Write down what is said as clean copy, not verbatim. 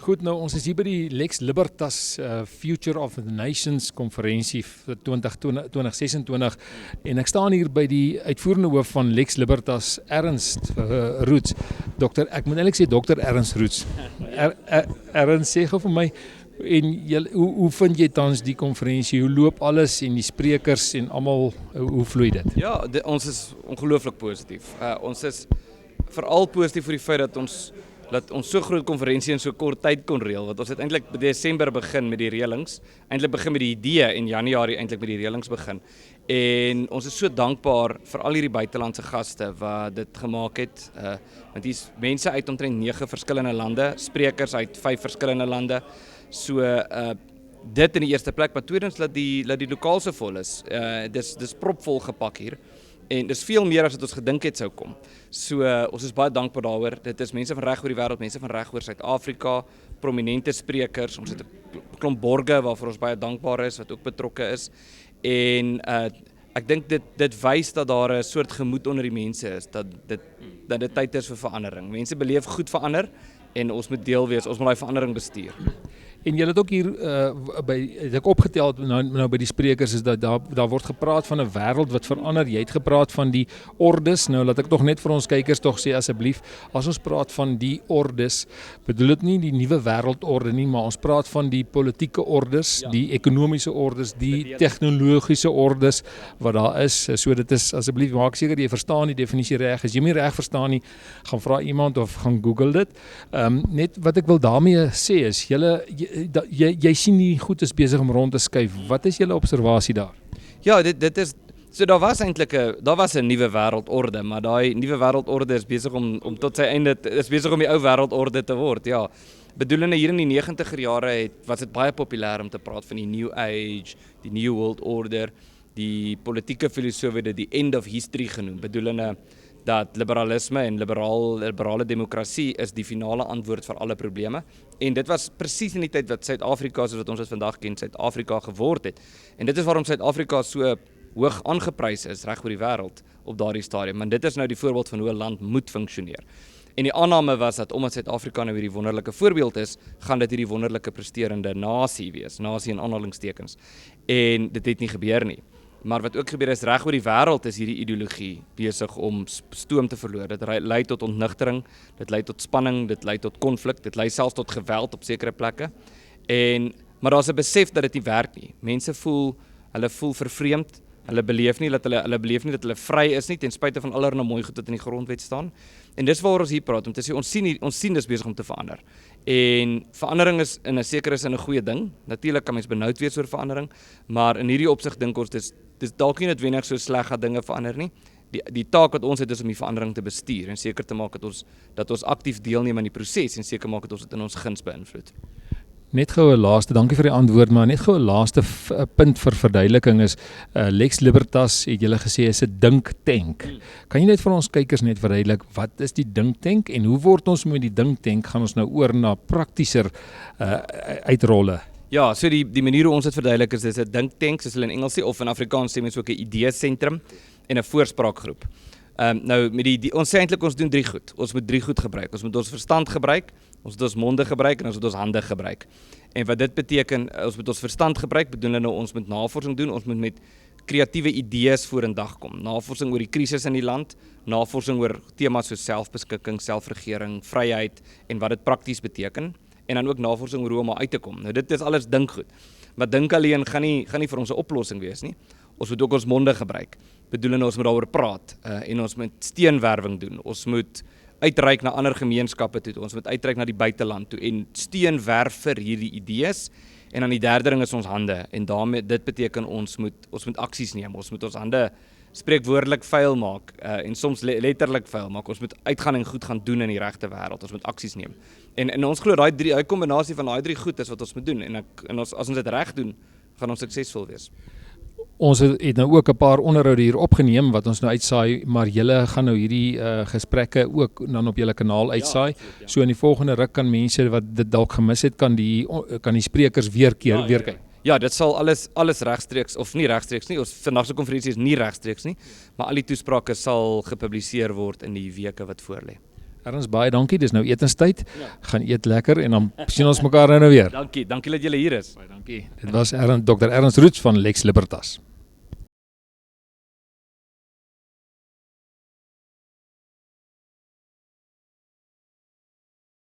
Goed, nou ons is hier by die Lex Libertas Future of the Nations konferensie vir 2026 en ek staan hier by die uitvoerende hoof van Lex Libertas, Ernst Roots. Ek moet eintlik sê Dr. Ernst Roots. Ernst, sê gou vir my, en hoe vind jy tans die konferensie? Hoe loop alles en die sprekers en almal, hoe vloei dit? Ja, ons is ongelooflik positief. Ons is veral positief vir die feit dat ons so groot konferensie in so kort tyd kon reël, want ons het eintlik in Desember begin met die reëlings, eintlik begin met die idee en Januarie eintlik met die reëlings begin. En ons is so dankbaar vir al hierdie buitelandse gaste wat dit gemaak het, want hier's mense uit omtrent 9 verskillende lande, sprekers uit 5 verskillende lande. So dit in die eerste plek, maar tweedens dat die lokaal so vol is. Dis propvol gepak hier. En dis veel meer as wat ons gedink het sou kom. So ons is baie dankbaar daaroor. Dit is mense van reg oor die wêreld, mense van reg oor Suid-Afrika, prominente sprekers. Ons het 'n klomp borge waarvoor ons baie dankbaar is wat ook betrokke is. En ek dink dit wys dat daar 'n soort gemoed onder die mense is dat dit tyd is vir verandering. Mense beleef goed verander en ons moet deel wees. Ons moet daai verandering bestuur. En jy het ook hier het ek opgetel nou by die sprekers is dat daar word gepraat van 'n wêreld wat verander. Jy het gepraat van die ordes. Nou laat ek tog net vir ons kykers tog sê asseblief, as ons praat van die ordes, bedoel dit nie die nuwe wêreldorde nie, maar ons praat van die politieke ordes, die ekonomiese ordes, die tegnologiese ordes wat daar is. So dit is asseblief maak seker jy verstaan die definisie reg. As jy nie reg verstaan nie, gaan vra iemand of gaan Google dit. Net wat ek wil daarmee sê is jy sien die goed is besig om rond te skuif. Wat is julle observasie daar? Ja, dit is so daar was 'n nuwe wêreldorde, maar daai nuwe wêreldorde is besig om tot sy einde is besig om die ou wêreldorde te word. Ja. Bedoelende hier in die 90er jare was dit baie populêr om te praat van die New Age, die New World Order, die politieke filosofe het dit die end of history genoem. Bedoelende dat liberalisme en liberale demokrasie is die finale antwoord vir alle probleme. En dit was presies in die tyd wat Suid-Afrika, soos wat ons dit vandag ken, Suid-Afrika geword het. En dit is waarom Suid-Afrika so hoog aangeprys is reg oor die wêreld op daardie stadium. Maar dit is nou die voorbeeld van hoe 'n land moet funksioneer. En die aanname was dat omdat Suid-Afrika nou hierdie wonderlike voorbeeld is, gaan dit hierdie wonderlike presterende nasie wees, nasie in aanhalingstekens. En dit het nie gebeur nie. Maar wat ook gebeur is, reg oor die wêreld is hierdie ideologie besig om stoom te verloor. Dit lei tot ontnigtering, dit lei tot spanning, dit lei tot konflik, dit lei selfs tot geweld op sekere plekke. Maar daar's 'n besef dat dit nie werk nie. Mense voel vervreemd, hulle beleef nie dat hulle vry is nie, ten spyte van allerlei mooi goed wat in die grondwet staan. En dis waaroor ons hier praat, om te sê, ons sien dis besig om te verander. En verandering is in 'n sekere sin 'n goeie ding. Natuurlik kan mens benoud wees oor verandering, maar in hierdie opsig dink ons dis dalk nie noodwendig so sleg dat dinge verander nie. Die taak wat ons het is om die verandering te bestuur en seker te maak dat ons aktief deelneem aan die proses en seker maak dat ons dit in ons guns beïnvloed. Net gou 'n laaste, dankie vir die antwoord, maar net gou 'n laaste punt vir verduideliking is, Lex Libertas het julle gesê is 'n dinktank. Kan jy net vir ons kykers net verduidelik, wat is die dinktank en hoe word ons met die dinktank, gaan ons nou oor na praktischer uitrolle? Ja, so die manier hoe ons dit verduidelik is, dis 'n dinktank, soos hulle in Engels sê, of in Afrikaans sê mens ook 'n ideesentrum en 'n voorspraakgroep. Nou ons sê eintlik ons doen 3 goed. Ons moet 3 goed gebruik. Ons moet ons verstand gebruik, ons moet ons monde gebruik en ons moet ons hande gebruik. En wat dit beteken, ons moet ons verstand gebruik, bedoel nou ons moet navorsing doen, ons moet met kreatiewe idees vorendag kom. Navorsing oor die krisis in die land, navorsing oor temas soos selfbeskikking, selfregering, vryheid en wat dit prakties beteken. En dan ook navorsing oor hoe om uit te kom. Nou dit is alles dinkgoed. Maar dink alleen gaan nie vir ons 'n oplossing wees nie. Ons moet ook ons monde gebruik. Bedoelende ons moet daaroor praat en ons moet steenwerwing doen. Ons moet uitreik na ander gemeenskappe toe. Ons moet uitreik na die buiteland toe en steun werf vir hierdie idees. En dan die derde ding is ons hande. En daarmee dit beteken ons moet aksies neem. Ons moet ons hande spreekwoordelik vuil maak en soms letterlik vuil maak. Ons moet uitgaan en goed gaan doen in die regte wêreld. Ons moet aksies neem. En ons glo daai kombinasie van daai 3 goed is wat ons moet doen. En as ons dit reg doen, gaan ons suksesvol wees. Ons het nou ook 'n paar onderhoude hier opgeneem wat ons nou uitsaai, maar julle gaan nou hierdie gesprekke ook dan op julle kanaal uitsaai. Ja. So in die volgende ruk kan mense wat dit dalk gemis het, kan die sprekers weer kyk. Ja, dit sal alles regstreeks of nie regstreeks nie. Ons vandag se konferensie is nie regstreeks nie, maar al die toesprake sal gepubliseer word in die weke wat voorlê. Ernst, baie dankie. Dis nou etenstyd. Gaan eet lekker en dan sien ons mekaar nou weer. Dankie dat julle hier is. Baie dankie. Dit was Dr. Ernst Roets van Lex Libertas.